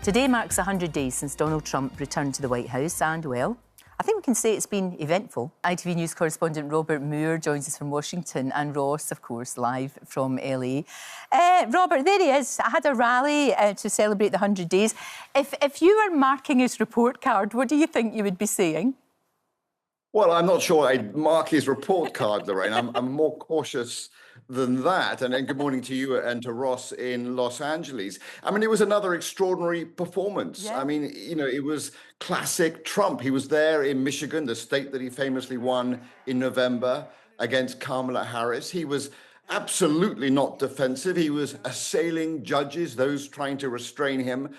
Today marks 100 days since Donald Trump returned to the White House and, well, I think we can say it's been eventful. ITV News correspondent Robert Moore joins us from Washington and Ross, of course, live from LA. Robert, there he is. I had a rally to celebrate the 100 days. If you were marking his report card, what do you think you would be saying? Well, I'm not sure I'd mark his report card, Lorraine. I'm more cautious than that. And good morning to you and to Ross in Los Angeles. I mean, it was another extraordinary performance. Yeah. I mean, you know, it was classic Trump. He was there in Michigan, the state that he famously won in November against Kamala Harris. He was absolutely not defensive. He was assailing judges, those trying to restrain him,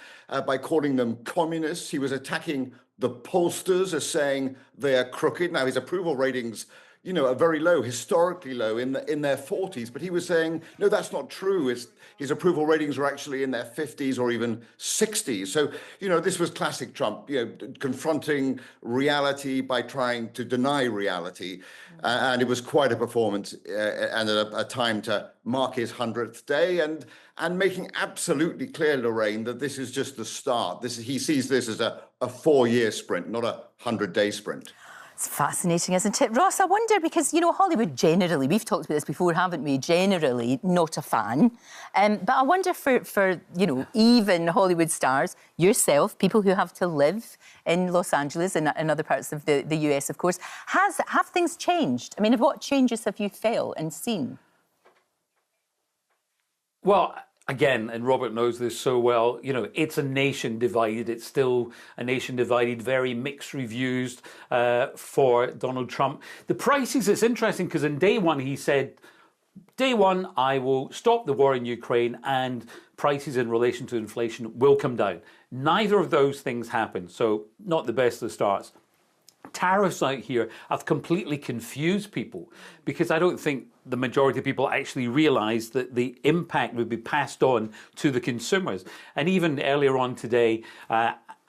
by calling them communists. He was attacking the pollsters as saying they are crooked. Now, his approval ratings, you know, are very low, historically low, in their 40s. But he was saying, no, that's not true. His approval ratings were actually in their 50s or even 60s. So, you know, this was classic Trump, you know, confronting reality by trying to deny reality. And it was quite a performance and a time to mark his 100th day and making absolutely clear, Lorraine, that this is just the start. He sees this as a 4-year sprint, not a 100-day sprint. It's fascinating, isn't it? Ross, I wonder, because, you know, Hollywood generally, we've talked about this before, haven't we, generally not a fan. But I wonder for, you know, even Hollywood stars, yourself, people who have to live in Los Angeles and other parts of the US, of course, have things changed? I mean, what changes have you felt and seen? Well, again, and Robert knows this so well, you know, it's a nation divided. It's still a nation divided, very mixed reviews for Donald Trump. The prices, it's interesting because in day one, he said, day one, I will stop the war in Ukraine and prices in relation to inflation will come down. Neither of those things happened, so not the best of starts. Tariffs out here have completely confused people because I don't think the majority of people actually realise that the impact would be passed on to the consumers. And even earlier on today,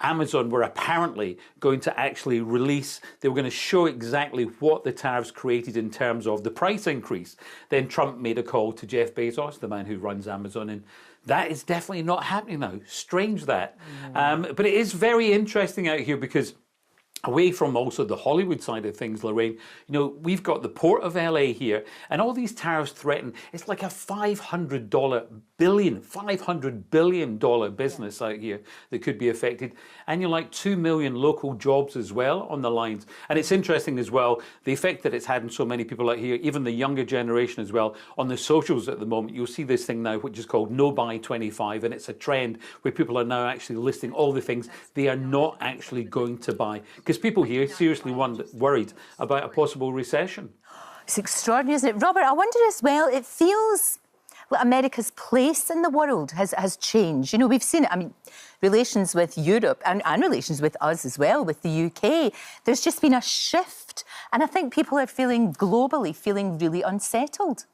Amazon were apparently going to actually release, they were going to show exactly what the tariffs created in terms of the price increase. Then Trump made a call to Jeff Bezos, the man who runs Amazon, and that is definitely not happening now. Strange that. But it is very interesting out here because away from also the Hollywood side of things, Lorraine, you know, we've got the Port of LA here, and all these tariffs threaten, it's like a $500 billion business out here that could be affected. And you're like 2 million local jobs as well on the lines. And it's interesting as well, the effect that it's had on so many people out here, even the younger generation as well, on the socials at the moment. You'll see this thing now, which is called No Buy 25, and it's a trend where people are now actually listing all the things they are not actually going to buy. Because people here seriously worried about a possible recession. It's extraordinary, isn't it? Robert, I wonder as well, it feels like America's place in the world has changed. You know, we've seen it, I mean, relations with Europe and relations with us as well, with the UK. There's just been a shift. And I think people are globally feeling really unsettled.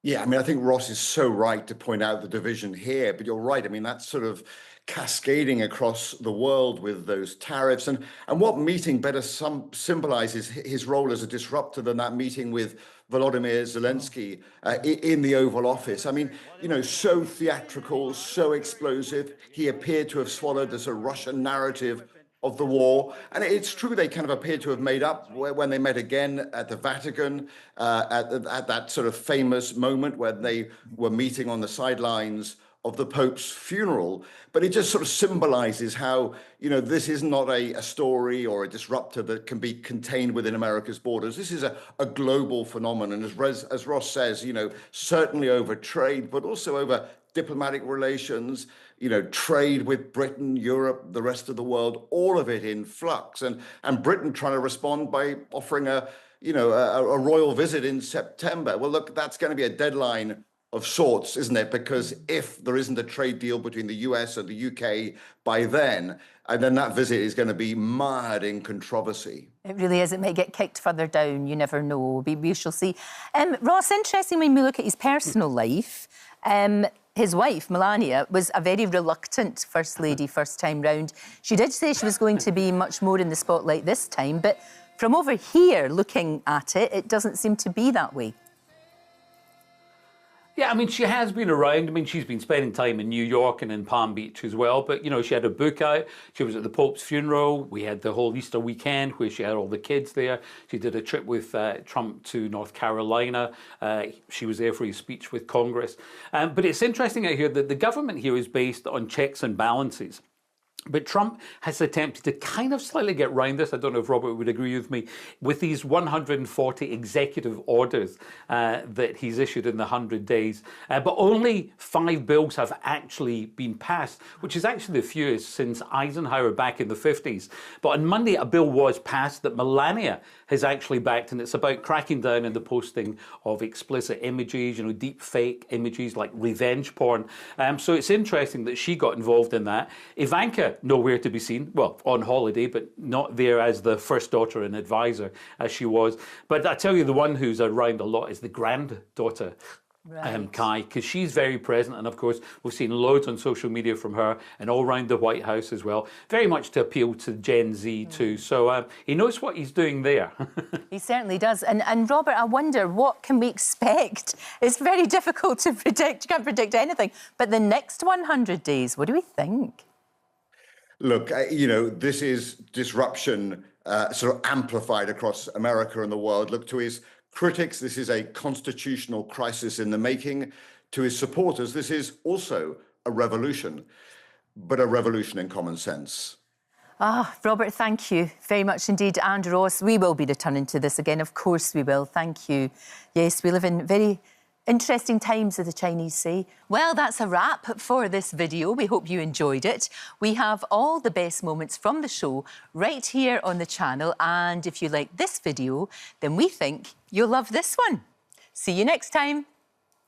Yeah, I mean, I think Ross is so right to point out the division here, but you're right. I mean, that's sort of cascading across the world with those tariffs. And what meeting better symbolizes his role as a disruptor than that meeting with Volodymyr Zelensky in the Oval Office? I mean, you know, so theatrical, so explosive. He appeared to have swallowed this Russian narrative of the war. And it's true, they kind of appear to have made up when they met again at the Vatican, at that sort of famous moment when they were meeting on the sidelines of the Pope's funeral. But it just sort of symbolizes how, you know, this is not a story or a disruptor that can be contained within America's borders. This is a global phenomenon, as Ross says, you know, certainly over trade, but also over diplomatic relations, you know, trade with Britain, Europe, the rest of the world, all of it in flux. And Britain trying to respond by offering a royal visit in September. Well, look, that's going to be a deadline of sorts, isn't it? Because if there isn't a trade deal between the US and the UK by then, and then that visit is going to be mired in controversy. It really is. It might get kicked further down. You never know. We shall see. Ross, interesting when we look at his personal life. His wife, Melania, was a very reluctant First Lady first time round. She did say she was going to be much more in the spotlight this time, but from over here, looking at it, it doesn't seem to be that way. Yeah, I mean, she has been around. I mean, she's been spending time in New York and in Palm Beach as well. But, you know, she had a book out. She was at the Pope's funeral. We had the whole Easter weekend where she had all the kids there. She did a trip with Trump to North Carolina. She was there for his speech with Congress. But it's interesting out here that the government here is based on checks and balances. But Trump has attempted to kind of slightly get round this. I don't know if Robert would agree with me, with these 140 executive orders that he's issued in the 100 days. But only 5 bills have actually been passed, which is actually the fewest since Eisenhower back in the 50s. But on Monday, a bill was passed that Melania has actually backed, and it's about cracking down on the posting of explicit images, you know, deep fake images like revenge porn. So it's interesting that she got involved in that. Ivanka, nowhere to be seen, well, on holiday, but not there as the first daughter and advisor as she was. But I tell you, the one who's around a lot is the granddaughter, Kai, because she's very present. And of course, we've seen loads on social media from her and all around the White House as well, very much to appeal to Gen Z too. So he knows what he's doing there. He certainly does. And Robert, I wonder, what can we expect? It's very difficult to predict. You can't predict anything. But the next 100 days, what do we think? Look, you know, this is disruption sort of amplified across America and the world. Look, to his critics, this is a constitutional crisis in the making. To his supporters, this is also a revolution, but a revolution in common sense. Robert, thank you very much indeed. And Ross, we will be returning to this again. Of course we will. Thank you. Yes, we live in very interesting times, as the Chinese say. Well, that's a wrap for this video. We hope you enjoyed it. We have all the best moments from the show right here on the channel. And if you like this video, then we think you'll love this one. See you next time.